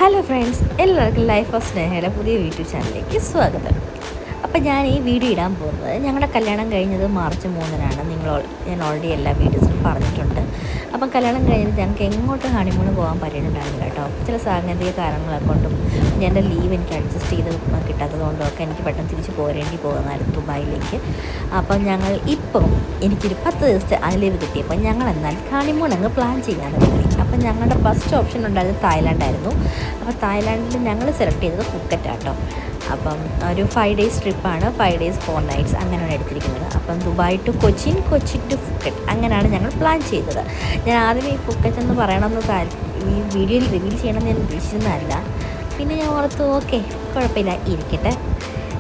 Hello friends, എല്ലാവർക്കും life of സ്നേഹയുടെ പുതിയ YouTube ചാനലിലേക്ക് സ്വാഗതം. അപ്പോൾ ഞാൻ ഈ വീഡിയോ ഇടാൻ പോകുന്നത് ഞങ്ങളുടെ കല്യാണം കഴിഞ്ഞത് മാർച്ച് 3-നാണ്. ഞാൻ ഓൾറെഡി എല്ലാ വീഡിയോസിലും പറഞ്ഞിട്ടുണ്ട്. അപ്പം കല്യാണം കഴിഞ്ഞത് ഞങ്ങൾക്ക് എങ്ങോട്ട് ഹണിമൂണ് പോകാൻ പറ്റിയിട്ടുണ്ടായിരുന്നു കേട്ടോ. ചില സാങ്കേതിക കാരണങ്ങളെ കൊണ്ടും എൻ്റെ ലീവ് എനിക്ക് അഡ്ജസ്റ്റ് ചെയ്ത് കിട്ടാത്തത് കൊണ്ടും ഒക്കെ എനിക്ക് പെട്ടെന്ന് തിരിച്ച് പോകുന്നതായിരുന്നു ദുബായിലേക്ക്. അപ്പം എനിക്കൊരു 10 ദിവസത്തെ ലീവ് കിട്ടിയപ്പോൾ ഞങ്ങൾ എന്നാൽ ഹണിമൂൺ അങ്ങ് പ്ലാൻ ചെയ്യാൻ തുടങ്ങി. അപ്പം ഞങ്ങളുടെ ഫസ്റ്റ് ഓപ്ഷൻ ഉണ്ടായിരുന്നത് തായ്ലാൻഡായിരുന്നു. അപ്പോൾ തായ്ലാൻഡിൽ ഞങ്ങൾ സെലക്ട് ചെയ്തത് ഫുക്കറ്റാട്ടോ. അപ്പം ഒരു 5 ഡേയ്സ് ട്രിപ്പാണ്, 5 ഡേയ്സ് 4 നൈറ്റ്സ് അങ്ങനെയാണ് എടുത്തിരിക്കുന്നത്. അപ്പം Dubai to Cochin, Cochin to Phuket അങ്ങനെയാണ് ഞങ്ങൾ പ്ലാൻ ചെയ്തത്. ഞാൻ ആദ്യം ഈ ഫുക്കറ്റ് എന്ന് പറയണമെന്ന് ഈ വീഡിയോയിൽ റിവീൽ ചെയ്യണമെന്ന് ഞാൻ ഉദ്ദേശിച്ചതല്ല. പിന്നെ ഞാൻ ഓർത്തു ഓക്കെ കുഴപ്പമില്ല ഇരിക്കട്ടെ,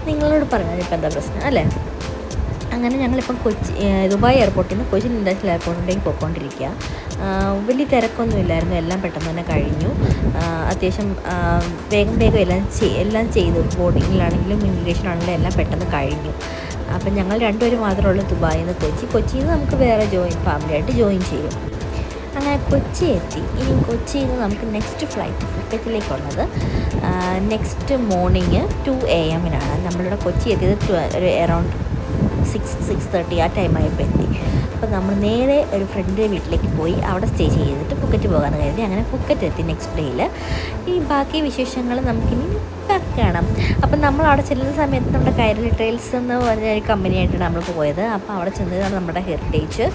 നിങ്ങളോട് പറഞ്ഞത് ഇപ്പം എന്താ പ്രശ്നം അല്ലേ. അങ്ങനെ ഞങ്ങളിപ്പം ദുബായ് എയർപോർട്ടിൽ നിന്ന് കൊച്ചിൻ ഇൻ്റർനാഷണൽ എയർപോർട്ടിലേക്ക് പോയിക്കൊണ്ടിരിക്കുക. വലിയ തിരക്കൊന്നും ഇല്ലായിരുന്നു, എല്ലാം പെട്ടെന്ന് തന്നെ കഴിഞ്ഞു. അത്യാവശ്യം വേഗം എല്ലാം ചെയ്തു. ബോർഡിങ്ങിലാണെങ്കിലും ഇമിഗ്രേഷനാണെങ്കിലും എല്ലാം പെട്ടെന്ന് കഴിഞ്ഞു. അപ്പം ഞങ്ങൾ രണ്ടുപേരും മാത്രമേ ഉള്ളൂ ദുബായിൽ നിന്ന് കൊച്ചിയിൽ നിന്ന് നമുക്ക് വേറെ ഫാമിലിയായിട്ട് ജോയിൻ ചെയ്യും. അങ്ങനെ കൊച്ചി എത്തി. ഇനി കൊച്ചിയിൽ നിന്ന് നമുക്ക് നെക്സ്റ്റ് ഫ്ലൈറ്റ് ഫുക്കറ്റിലേക്കുള്ളത് നെക്സ്റ്റ് മോർണിംഗ് 2 AM നമ്മളിവിടെ കൊച്ചി എത്തിയത് ഒരു അറൗണ്ട് 6-6:30 ആ ടൈമായപ്പോൾ എത്തി. അപ്പോൾ നമ്മൾ നേരെ ഒരു ഫ്രണ്ടിൻ്റെ വീട്ടിലേക്ക് പോയി അവിടെ സ്റ്റേ ചെയ്തിട്ട് ഫുക്കറ്റ് പോകാമെന്ന് കരുതി. അങ്ങനെ ഫുക്കറ്റ് എത്തി നെക്സ്റ്റ് ഡേയിൽ. ഈ ബാക്കി വിശേഷങ്ങൾ നമുക്കിനി കാണാം. അപ്പം നമ്മൾ അവിടെ ചെല്ലുന്ന സമയത്ത് നമ്മുടെ കൈരളി ട്രെയിൽസ് എന്ന് പറഞ്ഞ ഒരു കമ്പനിയായിട്ടാണ് നമ്മൾ പോയത്. അപ്പോൾ അവിടെ ചെന്നതാണ് നമ്മുടെ ഹെറിറ്റേജ്.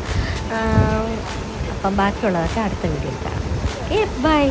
അപ്പം ബാക്കിയുള്ളതൊക്കെ അടുത്ത വീഡിയോയിൽ കാണാം. Okay, by.